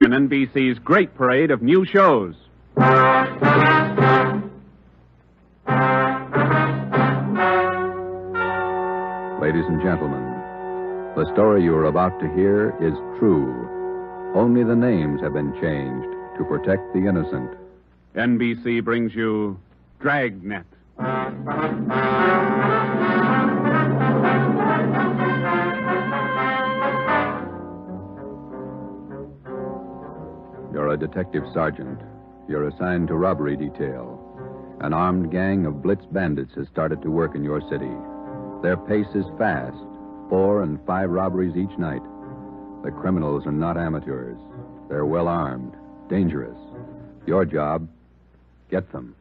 in NBC's great parade of new shows. Ladies and gentlemen, the story you are about to hear is true. Only the names have been changed to protect the innocent. NBC brings you Dragnet. You're a detective sergeant. You're assigned to robbery detail. An armed gang of blitz bandits has started to work in your city. Their pace is fast, 4 and 5 robberies each night. The criminals are not amateurs. They're well armed, dangerous. Your job, get them.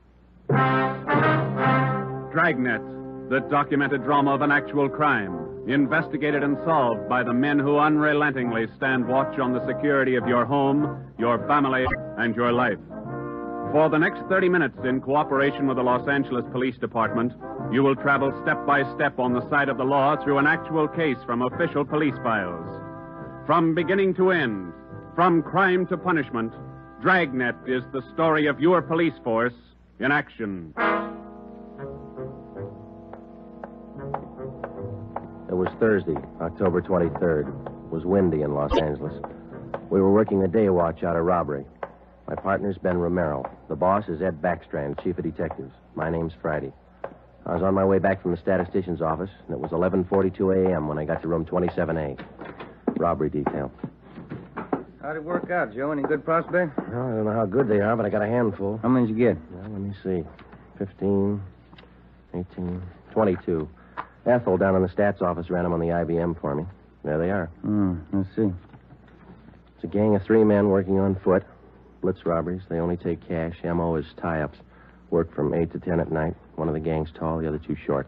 Dragnet, the documented drama of an actual crime, investigated and solved by the men who unrelentingly stand watch on the security of your home, your family, and your life. For the next 30 minutes, in cooperation with the Los Angeles Police Department, you will travel step by step on the side of the law through an actual case from official police files. From beginning to end, from crime to punishment, Dragnet is the story of your police force in action. It was Thursday, October 23rd. It was windy in Los Angeles. We were working a day watch out of robbery. My partner's Ben Romero. The boss is Ed Backstrand, chief of detectives. My name's Friday. I was on my way back from the statistician's office, and it was 11:42 a.m. when I got to room 27A. Robbery detail. How'd it work out, Joe? Any good prospect? Well, I don't know how good they are, but I got a handful. How many did you get? Well, let me see. 15, 18, 22. Ethel down in the stats office ran them on the IBM for me. There they are. Let's see. It's a gang of 3 men working on foot. Blitz robberies. They only take cash. M.O. is tie-ups. Work from 8 to 10 at night. One of the gang's tall, the other 2 short.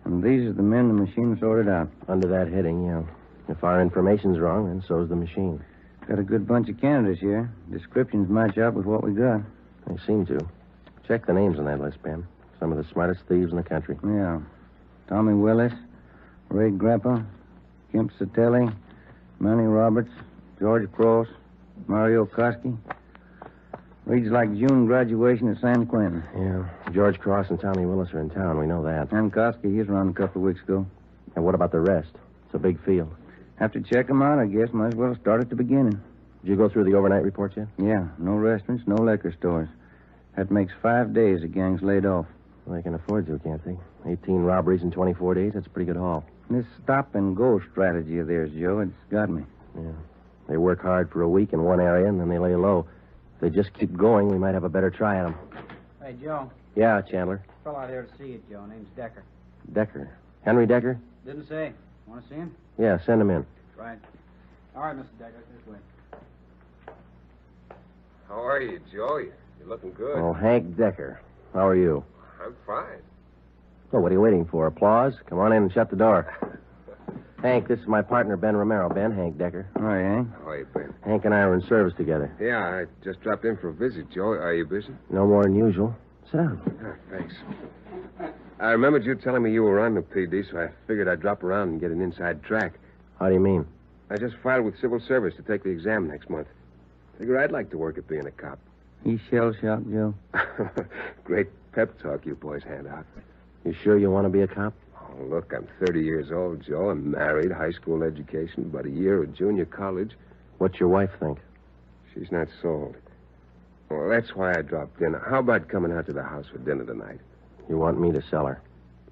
And these are the men the machine sorted out. Under that heading, yeah. If our information's wrong, then so's the machine. Got a good bunch of candidates here. Descriptions match up with what we got. They seem to. Check the names on that list, Ben. Some of the smartest thieves in the country. Yeah. Tommy Willis, Ray Grappa, Kemp Satelli, Manny Roberts, George Cross, Mario Koski. Reads like June graduation at San Quentin. Yeah. George Cross and Tommy Willis are in town. We know that. And Koski, he's around a couple of weeks ago. And what about the rest? It's a big field. Have to check them out, I guess. Might as well start at the beginning. Did you go through the overnight reports yet? Yeah. No restaurants, no liquor stores. That makes 5 days the gang's laid off. Well, they can afford to, can't they? 18 robberies in 24 days. That's a pretty good haul. This stop-and-go strategy of theirs, Joe, it's got me. Yeah. They work hard for a week in one area, and then they lay low. If they just keep going, we might have a better try at them. Hey, Joe. Yeah, Chandler. Fellow out here to see you, Joe. Name's Decker. Decker. Henry Decker? Didn't say. Want to see him? Yeah, send him in. Right. All right, Mr. Decker. This way. How are you, Joe? You're looking good. Oh, Hank Decker. How are you? I'm fine. Well, what are you waiting for? Applause? Come on in and shut the door. Hank, this is my partner, Ben Romero. Ben, Hank Decker. All right, Hank. How are you, Ben? Hank and I are in service together. Yeah, I just dropped in for a visit, Joe. Are you busy? No more than usual. Sit down. Thanks. I remembered you telling me you were on the PD, so I figured I'd drop around and get an inside track. How do you mean? I just filed with civil service to take the exam next month. Figure I'd like to work at being a cop. He's shell-shocked, Joe. Great pep talk you boys hand out. You sure you want to be a cop? Oh, look, I'm 30 years old, Joe. I'm married, high school education, about a year at junior college. What's your wife think? She's not sold. Well, that's why I dropped in. How about coming out to the house for dinner tonight? You want me to sell her?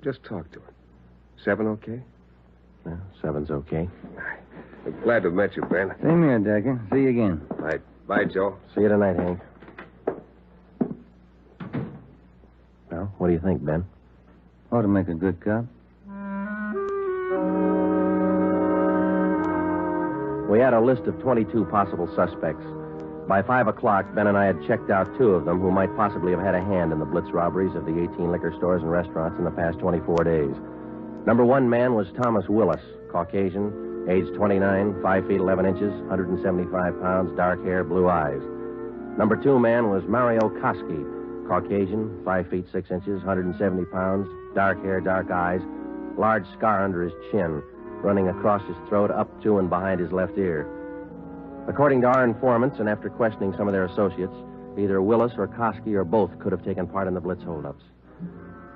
Just talk to her. 7 okay? Yeah, 7's okay. I'm glad to have met you, Ben. Same here, Decker. See you again. Right. Bye, Joe. See you tonight, Hank. Well, what do you think, Ben? Ought to make a good cop. We had a list of 22 possible suspects. By 5 o'clock, Ben and I had checked out 2 of them who might possibly have had a hand in the blitz robberies of the 18 liquor stores and restaurants in the past 24 days. Number 1 man was Thomas Willis, Caucasian, age 29, 5 feet 11 inches, 175 pounds, dark hair, blue eyes. Number 2 man was Mario Koski, Caucasian, 5 feet 6 inches, 170 pounds, dark hair, dark eyes, large scar under his chin, running across his throat, up to and behind his left ear. According to our informants, and after questioning some of their associates, either Willis or Koski or both could have taken part in the Blitz holdups.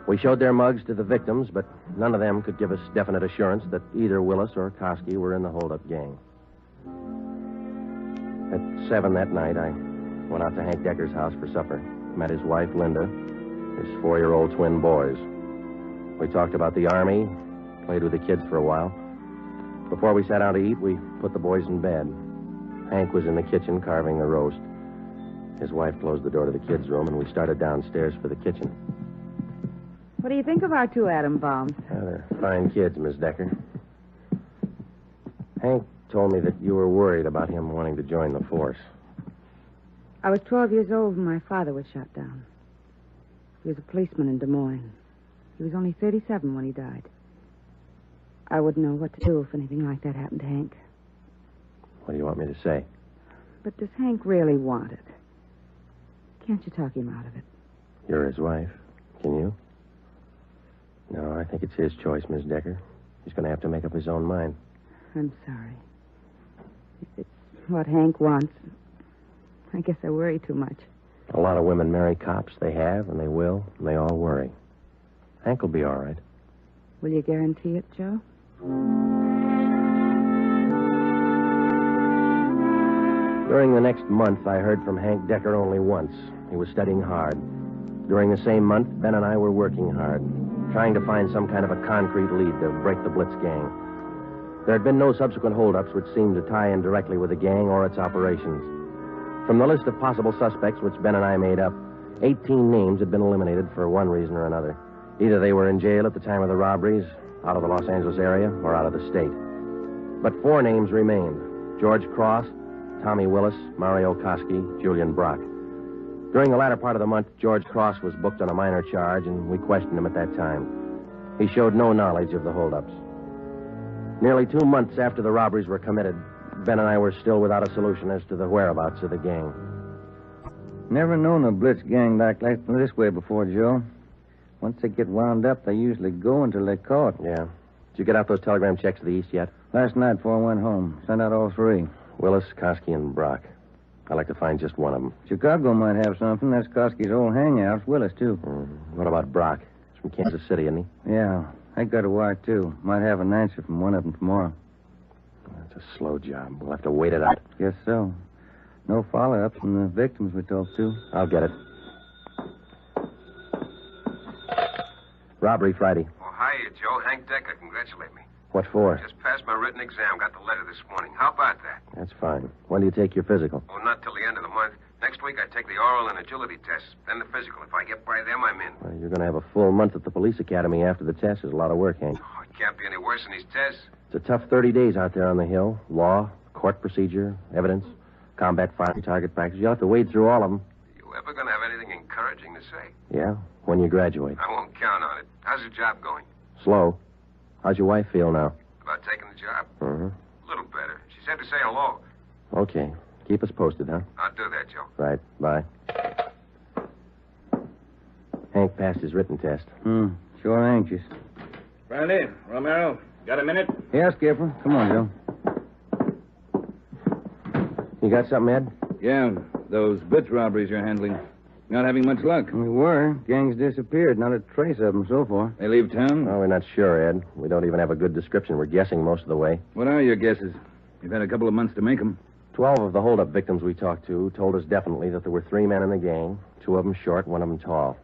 We showed their mugs to the victims, but none of them could give us definite assurance that either Willis or Koski were in the holdup gang. At 7 that night, I went out to Hank Decker's house for supper. Met his wife, Linda, his 4-year-old twin boys. We talked about the Army, played with the kids for a while. Before we sat down to eat, we put the boys in bed. Hank was in the kitchen carving the roast. His wife closed the door to the kids' room, and we started downstairs for the kitchen. What do you think of our two atom bombs? They're fine kids, Miss Decker. Hank told me that you were worried about him wanting to join the force. I was 12 years old when my father was shot down. He was a policeman in Des Moines. He was only 37 when he died. I wouldn't know what to do if anything like that happened to Hank. What do you want me to say? But does Hank really want it? Can't you talk him out of it? You're his wife. Can you? No, I think it's his choice, Miss Decker. He's going to have to make up his own mind. I'm sorry. If it's what Hank wants, I guess I worry too much. A lot of women marry cops. They have, and they will, and they all worry. Hank will be all right. Will you guarantee it, Joe? During the next month, I heard from Hank Decker only once. He was studying hard. During the same month, Ben and I were working hard, trying to find some kind of a concrete lead to break the Blitz gang. There had been no subsequent holdups which seemed to tie in directly with the gang or its operations. From the list of possible suspects which Ben and I made up, 18 names had been eliminated for one reason or another. Either they were in jail at the time of the robberies, out of the Los Angeles area, or out of the state. But 4 names remained: George Cross, Tommy Willis, Mario Koski, Julian Brock. During the latter part of the month, George Cross was booked on a minor charge, and we questioned him at that time. He showed no knowledge of the holdups. Nearly 2 months after the robberies were committed, Ben and I were still without a solution as to the whereabouts of the gang. Never known a Blitz gang like this way before, Joe. Once they get wound up, they usually go until they're caught. Yeah. Did you get out those telegram checks to the east yet? Last night before I went home. Sent out all 3. Willis, Koski, and Brock. I'd like to find just one of them. Chicago might have something. That's Koski's old hangout. Willis, too. What about Brock? He's from Kansas City, isn't he? Yeah. I got a wire, too. Might have an answer from one of them tomorrow. That's a slow job. We'll have to wait it out. Guess so. No follow-up from the victims we talked to. I'll get it. Robbery Friday. Oh, hiya, Joe. Hank Decker. Congratulate me. What for? Just passed my written exam. Got the letter this morning. How about that? That's fine. When do you take your physical? Oh, not till the end of the month. Next week I take the oral and agility tests. Then the physical. If I get by them, I'm in. Well, you're going to have a full month at the police academy after the test. There's a lot of work, Hank. Oh, it can't be any worse than these tests. It's a tough 30 days out there on the Hill. Law, court procedure, evidence, combat firing, target practice. You'll have to wade through all of them. You ever going to have anything encouraging to say? Yeah, when you graduate. I won't count on it. How's your job going? Slow. How's your wife feel now? About taking the job? Uh-huh. A little better. She said to say hello. Okay. Keep us posted, huh? I'll do that, Joe. Right. Bye. Hank passed his written test. Sure anxious. Brandy, Romero, got a minute? Yeah, Skipper. Come on, Joe. You got something, Ed? Yeah, those Blitz robberies you're handling. Not having much luck. We were. Gang's disappeared. Not a trace of them so far. They leave town? Oh, we're not sure, Ed. We don't even have a good description. We're guessing most of the way. What are your guesses? You've had a couple of months to make them. 12 of the holdup victims we talked to told us definitely that there were 3 men in the gang, 2 of them short, 1 of them tall.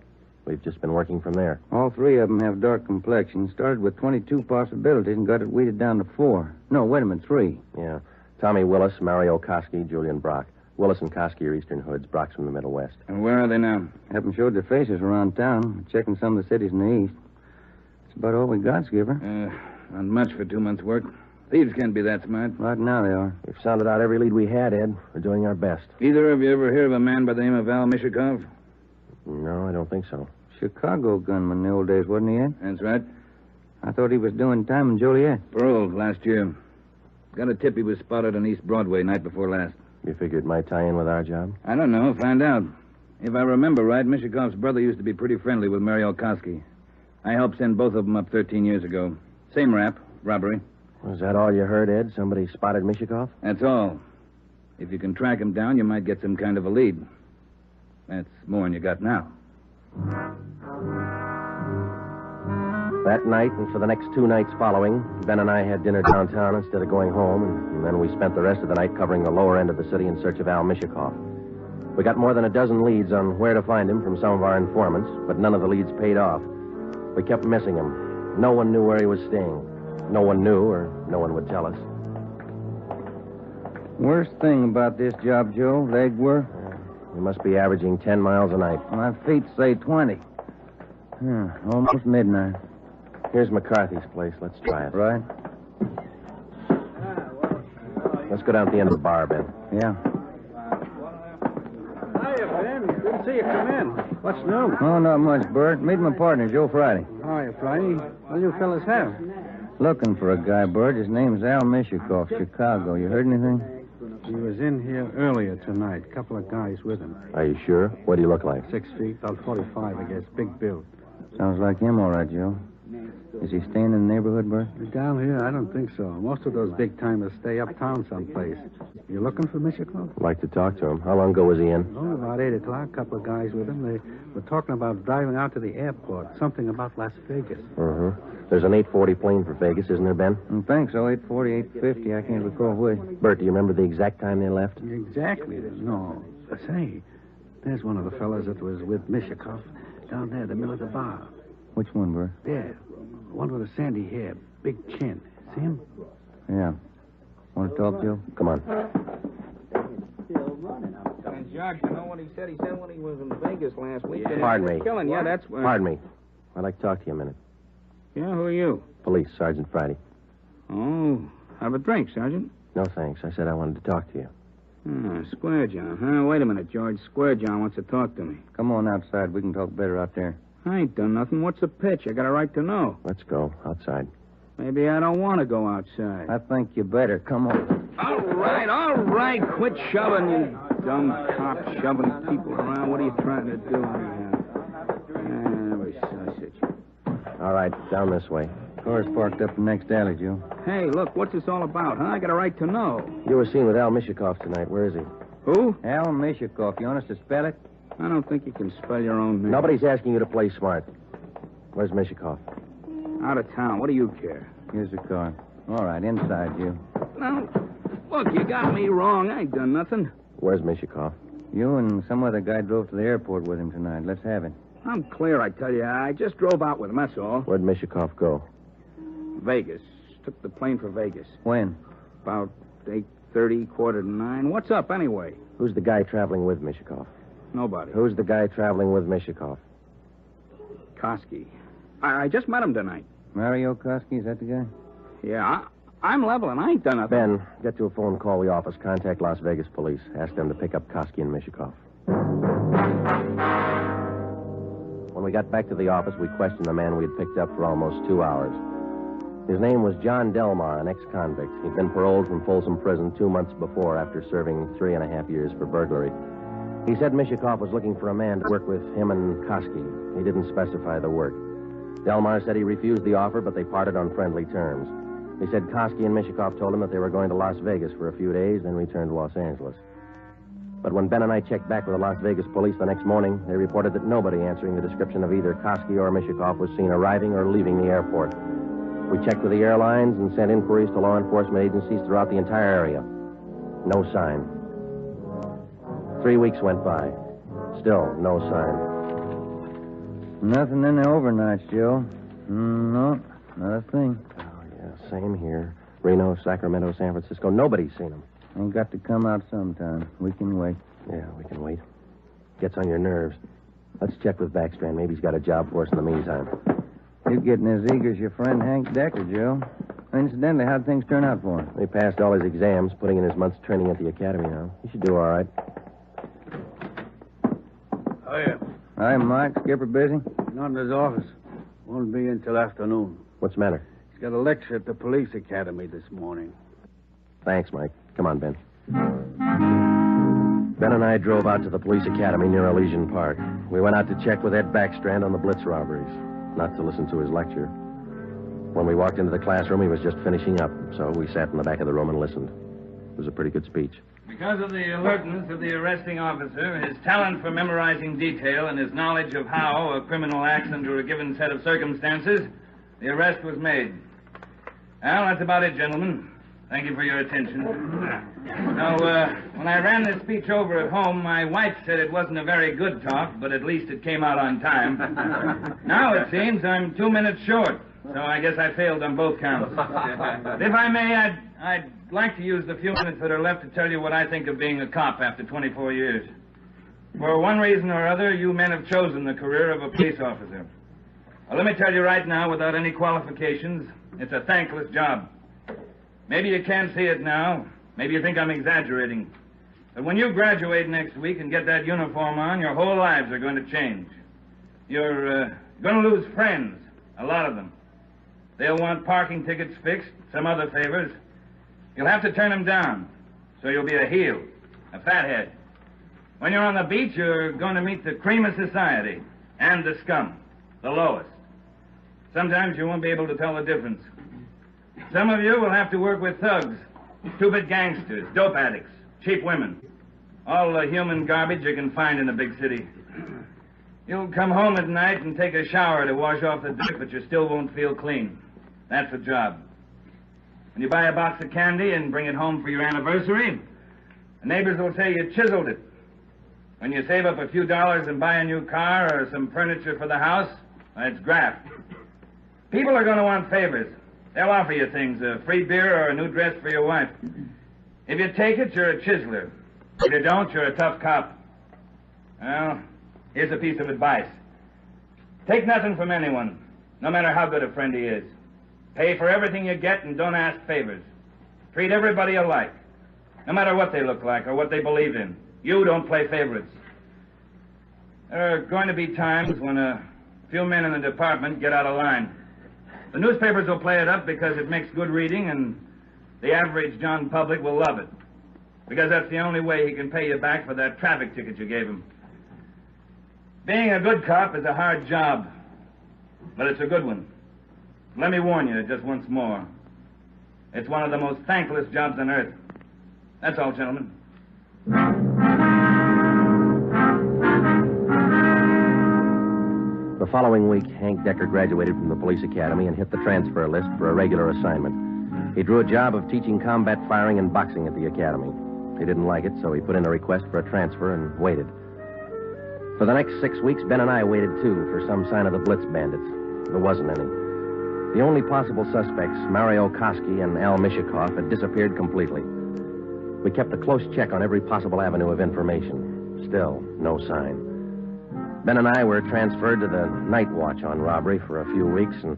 We've just been working from there. All 3 of them have dark complexions. Started with 22 possibilities and got it weeded down to 4. No, wait a minute, 3. Yeah. Tommy Willis, Mario Koski, Julian Brock. Willis and Koski are Eastern Hoods. Brock's from the Middle West. And where are they now? Haven't showed their faces around town. Checking some of the cities in the east. That's about all we got, Skipper. Not much for 2 months' work. Thieves can't be that smart. Right now they are. We've sounded out every lead we had, Ed. We're doing our best. Either of you ever hear of a man by the name of Al Mishikov? No, I don't think so. Chicago gunman in the old days, wasn't he, Ed? That's right. I thought he was doing time in Joliet. Paroled last year. Got a tip he was spotted on East Broadway night before last. You figure it might tie in with our job? I don't know. Find out. If I remember right, Mishikov's brother used to be pretty friendly with Mario Koski. I helped send both of them up 13 years ago. Same rap, robbery. Was that all you heard, Ed? Somebody spotted Mishikov? That's all. If you can track him down, you might get some kind of a lead. That's more than you got now. That night and for the next 2 nights following, Ben and I had dinner downtown instead of going home, and then we spent the rest of the night covering the lower end of the city in search of Al Mishikoff. We got more than a dozen leads on where to find him from some of our informants, but none of the leads paid off. We kept missing him. No one knew where he was staying. No one knew, or no one would tell us. Worst thing about this job, Joe, leg work. We must be averaging 10 miles a night. My feet say 20. Almost midnight. Here's McCarthy's place. Let's try it. Right? Let's go down to the end of the bar, Ben. Yeah. Hiya, Ben. Good to see you come in. What's new? Oh, not much, Bert. Meet my partner, Joe Friday. Hiya, Friday. What do you fellas have? Looking for a guy, Bert. His name's Al Mishikoff, Chicago. You heard anything? He was in here earlier tonight. A couple of guys with him. Are you sure? What do you look like? 6 feet, about 45, I guess. Big build. Sounds like him, all right, Joe. Is he staying in the neighborhood, Bert? Down here, I don't think so. Most of those big-timers stay uptown someplace. You looking for Mishikoff? I'd like to talk to him. How long ago was he in? Oh, about 8 o'clock. A couple of guys with him. They were talking about driving out to the airport. Something about Las Vegas. There's an 840 plane for Vegas, isn't there, Ben? I think so. 840, 850. I can't recall which. Bert, do you remember the exact time they left? Exactly. No. Say, there's one of the fellas that was with Mishikoff down there in the middle of the bar. Which one, Bert? There. One with a sandy hair, big chin. See him? Yeah. Want to talk, Joe? Come on. And Josh, you know what he said? He said when he was in Vegas last week. Pardon me. Killing. Yeah, that's where... Pardon me. I'd like to talk to you a minute. Yeah, who are you? Police, Sergeant Friday. Oh, have a drink, Sergeant. No, thanks. I said I wanted to talk to you. Square John, huh? Wait a minute, George. Square John wants to talk to me. Come on outside. We can talk better out there. I ain't done nothing. What's the pitch? I got a right to know. Let's go outside. Maybe I don't want to go outside. I think you better. Come on. All right. Quit shoving, you dumb cop, shoving people around. What are you trying to do here? Every sausage. All right, down this way. Car's parked up the next alley, Joe. Hey, look, what's this all about, huh? I got a right to know. You were seen with Al Mishikoff tonight. Where is he? Who? Al Mishikoff. You want us to spell it? I don't think you can spell your own name. Nobody's asking you to play smart. Where's Mishikoff? Out of town. What do you care? Here's the car. All right, inside, you. Now, look, you got me wrong. I ain't done nothing. Where's Mishikoff? You and some other guy drove to the airport with him tonight. Let's have it. I'm clear, I tell you. I just drove out with him, that's all. Where'd Mishikoff go? Vegas. Took the plane for Vegas. When? About 8:30, 8:45. What's up, anyway? Who's the guy traveling with Mishikoff? Nobody. Who's the guy traveling with Mishikoff? Koski. I just met him tonight. Mario Koski, is that the guy? Yeah, I'm leveling. I ain't done nothing. Ben, get to a phone, call the office, contact Las Vegas police. Ask them to pick up Koski and Mishikoff. When we got back to the office, we questioned the man we had picked up for almost 2 hours. His name was John Delmar, an ex-convict. He'd been paroled from Folsom Prison 2 months before after serving 3.5 years for burglary. He said Mishikoff was looking for a man to work with him and Koski. He didn't specify the work. Delmar said he refused the offer, but they parted on friendly terms. He said Koski and Mishikoff told him that they were going to Las Vegas for a few days, then return to Los Angeles. But when Ben and I checked back with the Las Vegas police the next morning, they reported that nobody answering the description of either Koski or Mishikoff was seen arriving or leaving the airport. We checked with the airlines and sent inquiries to law enforcement agencies throughout the entire area. No sign. 3 weeks went by. Still no sign. Nothing in the overnights, Joe. No, not a thing. Oh, yeah, same here. Reno, Sacramento, San Francisco. Nobody's seen him. Ain't got to come out sometime. We can wait. Yeah, we can wait. Gets on your nerves. Let's check with Backstrand. Maybe he's got a job for us in the meantime. You're getting as eager as your friend Hank Decker, Joe. Incidentally, how'd things turn out for him? He passed all his exams, putting in his month's training at the academy now. He should do all right. Hiya. Hi, Mike. Skipper busy? Not in his office. Won't be in till afternoon. What's the matter? He's got a lecture at the police academy this morning. Thanks, Mike. Come on, Ben. Ben and I drove out to the police academy near Elysian Park. We went out to check with Ed Backstrand on the Blitz robberies, not to listen to his lecture. When we walked into the classroom, he was just finishing up, so we sat in the back of the room and listened. It was a pretty good speech. Because of the alertness of the arresting officer, his talent for memorizing detail, and his knowledge of how a criminal acts under a given set of circumstances, the arrest was made. Well, that's about it, gentlemen. Thank you for your attention. Now, when I ran this speech over at home, my wife said it wasn't a very good talk, but at least it came out on time. Now it seems I'm 2 minutes short, so I guess I failed on both counts. But if I may, I'd like to use the few minutes that are left to tell you what I think of being a cop after 24 years. For one reason or other, you men have chosen the career of a police officer. Well, let me tell you right now, without any qualifications, it's a thankless job. Maybe you can't see it now. Maybe you think I'm exaggerating. But when you graduate next week and get that uniform on, your whole lives are going to change. You're going to lose friends, a lot of them. They'll want parking tickets fixed, some other favors. You'll have to turn them down, so you'll be a heel, a fathead. When you're on the beach, you're going to meet the cream of society and the scum, the lowest. Sometimes you won't be able to tell the difference. Some of you will have to work with thugs, stupid gangsters, dope addicts, cheap women, all the human garbage you can find in a big city. You'll come home at night and take a shower to wash off the dirt, but you still won't feel clean. That's the job. When you buy a box of candy and bring it home for your anniversary, the neighbors will say you chiseled it. When you save up a few dollars and buy a new car or some furniture for the house, it's graft. People are going to want favors. They'll offer you things, a free beer or a new dress for your wife. If you take it, you're a chiseler. If you don't, you're a tough cop. Well, here's a piece of advice. Take nothing from anyone, no matter how good a friend he is. Pay for everything you get and don't ask favors. Treat everybody alike, no matter what they look like or what they believe in. You don't play favorites. There are going to be times when a few men in the department get out of line. The newspapers will play it up because it makes good reading, and the average John public will love it. Because that's the only way he can pay you back for that traffic ticket you gave him. Being a good cop is a hard job, but it's a good one. Let me warn you just once more. It's one of the most thankless jobs on earth. That's all, gentlemen. The following week, Hank Decker graduated from the police academy and hit the transfer list for a regular assignment. He drew a job of teaching combat firing and boxing at the academy. He didn't like it, so he put in a request for a transfer and waited. For the next 6 weeks, Ben and I waited, too, for some sign of the Blitz bandits. There wasn't any. The only possible suspects, Mario Koski and Al Mishikoff, had disappeared completely. We kept a close check on every possible avenue of information. Still, no sign. Ben and I were transferred to the night watch on robbery for a few weeks, and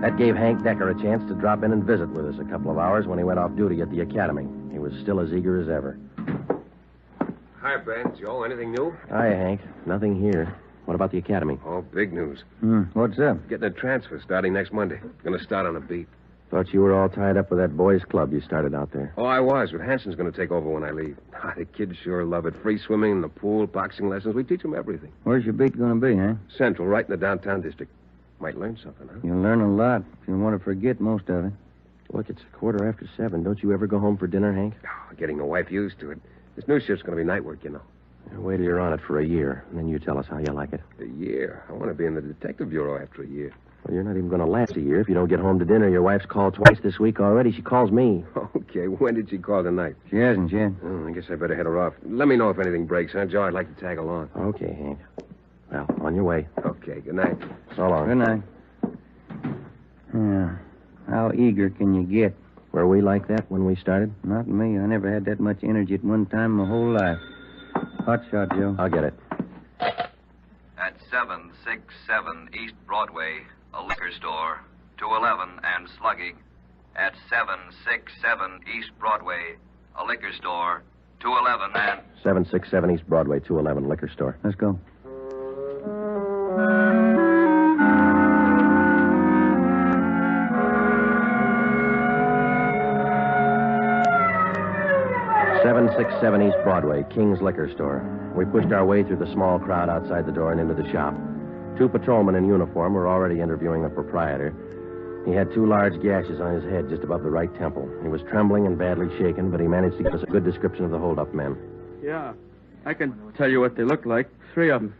that gave Hank Decker a chance to drop in and visit with us a couple of hours when he went off duty at the academy. He was still as eager as ever. Hi, Ben. Joe, anything new? Hi, Hank. Nothing here. What about the academy? Oh, big news. What's up? Getting a transfer starting next Monday. Going to start on a beat. Thought you were all tied up with that boys' club you started out there. Oh, I was, but Hanson's going to take over when I leave. The kids sure love it. Free swimming in the pool, boxing lessons. We teach them everything. Where's your beat going to be, huh? Central, right in the downtown district. Might learn something, huh? You'll learn a lot if you want to forget most of it. Look, it's 7:15. Don't you ever go home for dinner, Hank? Oh, getting the wife used to it. This new shift's going to be night work, you know. Wait till you're on it for a year, and then you tell us how you like it. A year? I want to be in the detective bureau after a year. Well, you're not even going to last a year if you don't get home to dinner. Your wife's called twice this week already. She calls me. Okay, when did she call tonight? She hasn't yet. Oh, I guess I better head her off. Let me know if anything breaks, huh, Joe? I'd like to tag along. Okay, Hank. Well, on your way. Okay, good night. So long. Good night. Yeah. How eager can you get? Were we like that when we started? Not me. I never had that much energy at one time my whole life. Hot shot, Joe. I'll get it. At 767 East Broadway, a liquor store, 211 and slugging. At 767 East Broadway, a liquor store, 211 and... 767 East Broadway, 211, liquor store. Let's go. .767 East Broadway, King's Liquor Store. We pushed our way through the small crowd outside the door and into the shop. 2 patrolmen in uniform were already interviewing the proprietor. He had 2 large gashes on his head just above the right temple. He was trembling and badly shaken, but he managed to give us a good description of the hold-up men. Yeah, I can tell you what they look like. 3 of them.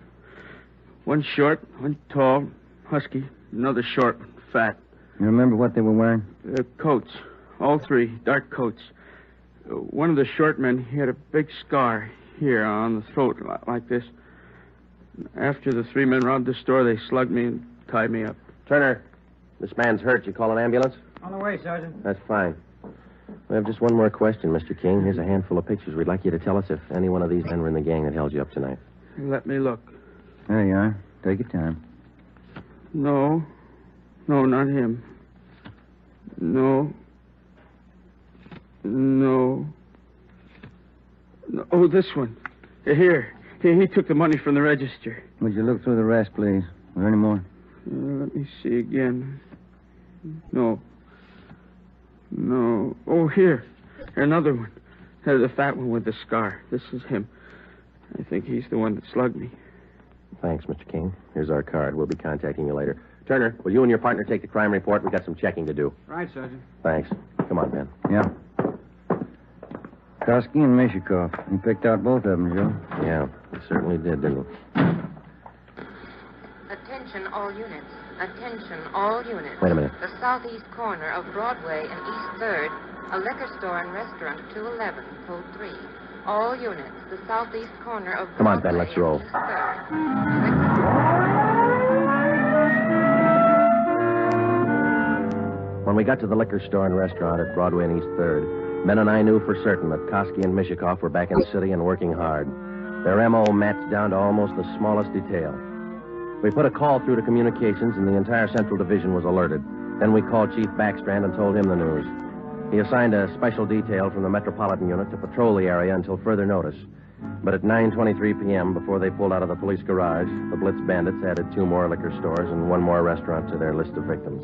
One short, one tall, husky, another short, fat. You remember what they were wearing? Coats. All 3, dark coats. One of the short men, he had a big scar here on the throat, like this. After the 3 men robbed the store, they slugged me and tied me up. Turner, this man's hurt. You call an ambulance? On the way, Sergeant. That's fine. We have just one more question, Mr. King. Here's a handful of pictures. We'd like you to tell us if any one of these men were in the gang that held you up tonight. Let me look. There you are. Take your time. No. No, not him. No. No. Oh, this one. Here. He took the money from the register. Would you look through the rest, please? Are there any more? Let me see again. No. No. Oh, here. Another one. The fat one with the scar. This is him. I think he's the one that slugged me. Thanks, Mr. King. Here's our card. We'll be contacting you later. Turner, will you and your partner take the crime report? We've got some checking to do. Right, Sergeant. Thanks. Come on, Ben. Yeah. Koski and Mishikov. You picked out both of them, Joe. Yeah, he certainly did, didn't he? Attention, all units. Attention, all units. Wait a minute. The southeast corner of Broadway and East 3rd, a liquor store and restaurant, 211, code 3. All units. The southeast corner of Broadway. Come on, Ben, let's roll. and East 3rd. When we got to the liquor store and restaurant at Broadway and East 3rd, Ben and I knew for certain that Koski and Mishikov were back in the city and working hard. Their M.O. matched down to almost the smallest detail. We put a call through to communications, and the entire Central Division was alerted. Then we called Chief Backstrand and told him the news. He assigned a special detail from the Metropolitan Unit to patrol the area until further notice. But at 9:23 p.m., before they pulled out of the police garage, the Blitz bandits added 2 more liquor stores and 1 more restaurant to their list of victims.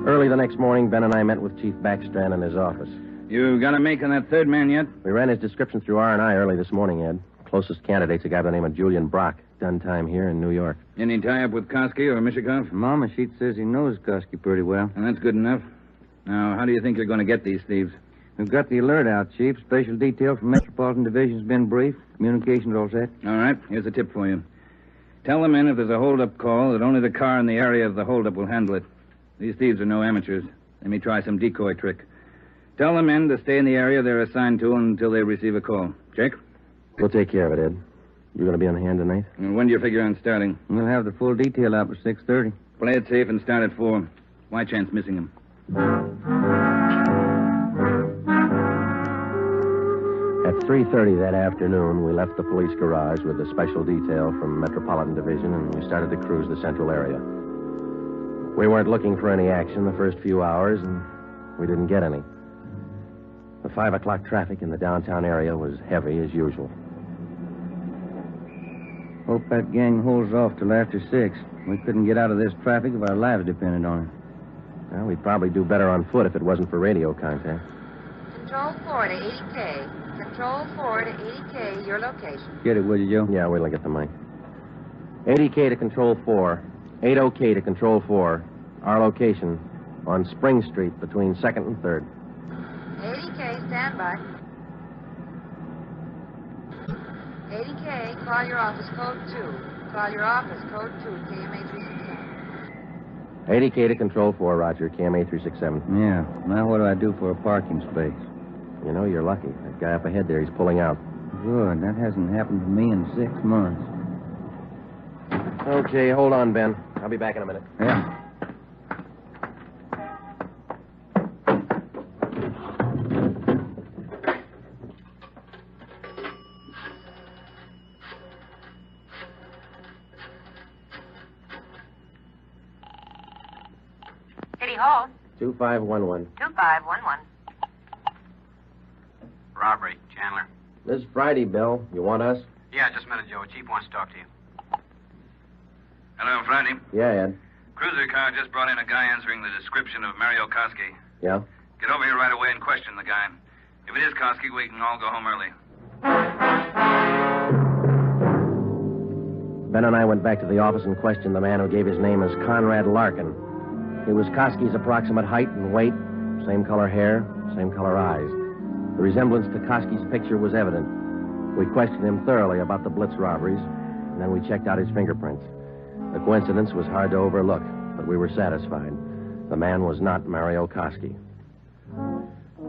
Early the next morning, Ben and I met with Chief Backstrand in his office. You got a make on that 3rd man yet? We ran his description through R&I early this morning, Ed. Closest candidate's a guy by the name of Julian Brock. Done time here in New York. Any tie-up with Koski or Mishikov? Mama sheet says he knows Koski pretty well. And that's good enough. Now, how do you think you're going to get these thieves? We've got the alert out, Chief. Special detail from Metropolitan Division's been briefed. Communications all set. All right, here's a tip for you. Tell the men if there's a hold-up call that only the car in the area of the hold-up will handle it. These thieves are no amateurs. They may try some decoy trick. Tell the men to stay in the area they're assigned to until they receive a call. Jake? We'll take care of it, Ed. You going to be on hand tonight? And when do you figure on starting? We'll have the full detail out by 6:30. Play it safe and start at 4. Why chance missing them? At 3:30 that afternoon, we left the police garage with a special detail from Metropolitan Division, and we started to cruise the central area. We weren't looking for any action the first few hours, and we didn't get any. The 5 o'clock traffic in the downtown area was heavy as usual. Hope that gang holds off till after 6. We couldn't get out of this traffic if our lives depended on it. Well, we'd probably do better on foot if it wasn't for radio contact. Control 4 to 80K. Control 4 to 80K, your location. Get it, will you, Joe? Yeah, wait till I get the mic. 80K to Control 4. 80K to Control 4. Our location on Spring Street between 2nd and 3rd. 80K, stand by. 80K, call your office code 2. Call your office code 2, KMA 367. 80K to Control 4, Roger. KMA 367. Yeah. Now what do I do for a parking space? You know, you're lucky. That guy up ahead there, he's pulling out. Good. That hasn't happened to me in 6 months. Okay, hold on, Ben. I'll be back in a minute. Yeah. City Hall. 2511. 2511. Robbery, Chandler. This Friday, Bill. You want us? Yeah, just a minute, Joe. Chief wants to talk to you. Hello, Friday. Yeah, Ed. Cruiser car just brought in a guy answering the description of Mario Koski. Yeah? Get over here right away and question the guy. If it is Koski, we can all go home early. Ben and I went back to the office and questioned the man who gave his name as Conrad Larkin. It was Koski's approximate height and weight, same color hair, same color eyes. The resemblance to Koski's picture was evident. We questioned him thoroughly about the Blitz robberies, and then we checked out his fingerprints. The coincidence was hard to overlook, but we were satisfied. The man was not Mario Koski.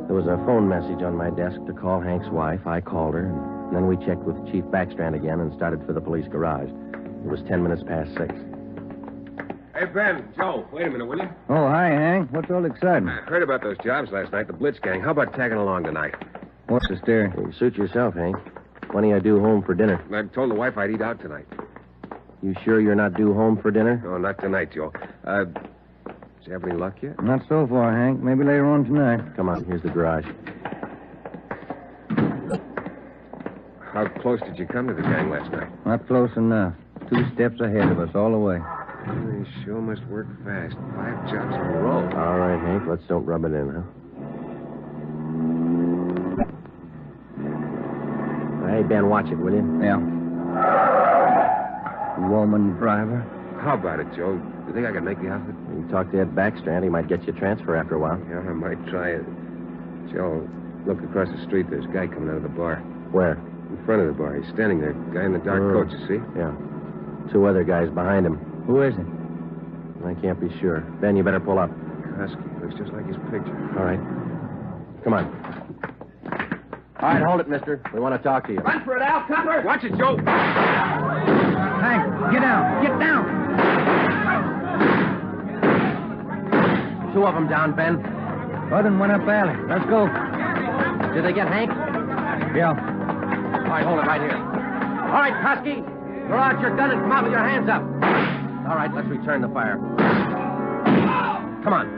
There was a phone message on my desk to call Hank's wife. I called her, and then we checked with Chief Backstrand again and started for the police garage. It was 10 minutes past 6. Hey, Ben, Joe, wait a minute, will you? Oh, hi, Hank. What's all exciting? I heard about those jobs last night, the Blitz gang. How about tagging along tonight? What's the steer? You suit yourself, Hank. Plenty I do home for dinner. I told the wife I'd eat out tonight. You sure you're not due home for dinner? No, not tonight, Joe. Did you have any luck yet? Not so far, Hank. Maybe later on tonight. Come on, here's the garage. How close did you come to the gang last night? Not close enough. 2 steps ahead of us all the way. They sure must work fast. 5 jobs in a row. All right, Hank, let's don't rub it in, huh? Hey, Ben, watch it, will you? Yeah. Woman driver. How about it, Joe? You think I can make the outfit? You talk to Ed Backstrand, he might get you a transfer after a while. Yeah, I might try it. Joe, look across the street. There's a guy coming out of the bar. Where? In front of the bar. He's standing there. Guy in the dark coat, you see? Yeah. 2 other guys behind him. Who is it? I can't be sure. Ben, you better pull up. Koski. Looks just like his picture. All right. Come on. All right, hold it, mister. We want to talk to you. Run for it, Al. Copper! Watch it, Joe! Hank, get down. Get down. 2 of them down, Ben. Other than went up alley. Let's go. Did they get Hank? Yeah. All right, hold it right here. All right, Koski. Throw out your gun and come out with your hands up. All right, let's return the fire. Come on.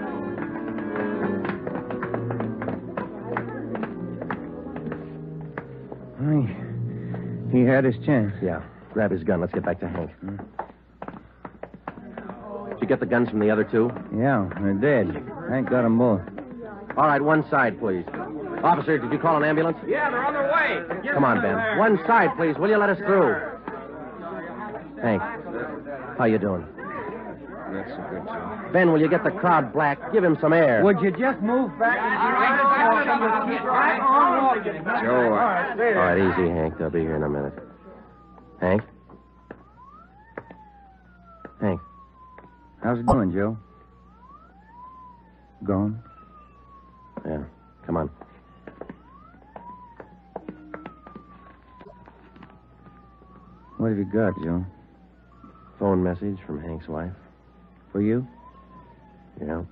He had his chance. Yeah. Grab his gun. Let's get back to Hank. Did you get the guns from the other 2? Yeah, they're dead. Hank got them both. All right, one side, please. Officer, did you call an ambulance? Yeah, they're on their way. Come on, Ben. One side, please. Will you let us through? Hank, how you doing? Not so good, Joe. Ben, will you get the crowd black? Give him some air. Would you just move back? Joe, All right, easy, Hank. They'll be here in a minute. Hank? Hank? How's it going, Joe? Gone? Yeah. Come on. What have you got, Joe? Phone message from Hank's wife. For you? Yeah.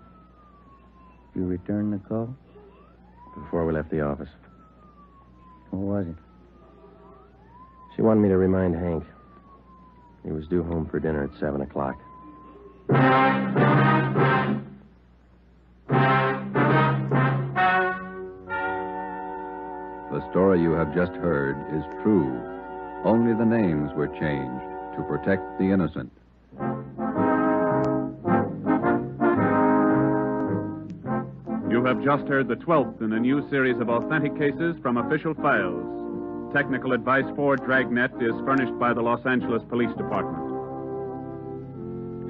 You returned the call? Before we left the office. What was it? She wanted me to remind Hank. He was due home for dinner at 7 o'clock. The story you have just heard is true. Only the names were changed to protect the innocent. You have just heard the 12th in a new series of authentic cases from official files. Technical advice for Dragnet is furnished by the Los Angeles Police Department.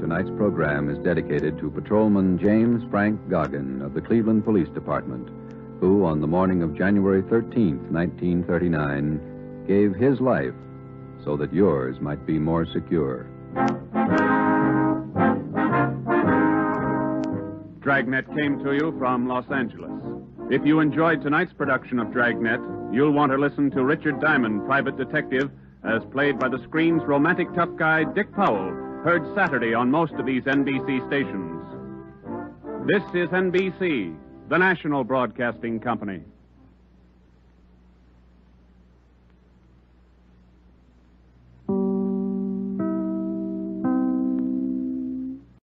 Tonight's program is dedicated to Patrolman James Frank Goggin of the Cleveland Police Department, who, on the morning of January 13th, 1939, gave his life so that yours might be more secure. Dragnet came to you from Los Angeles. If you enjoyed tonight's production of Dragnet, you'll want to listen to Richard Diamond, private detective, as played by the screen's romantic tough guy, Dick Powell, heard Saturday on most of these NBC stations. This is NBC, the national broadcasting company.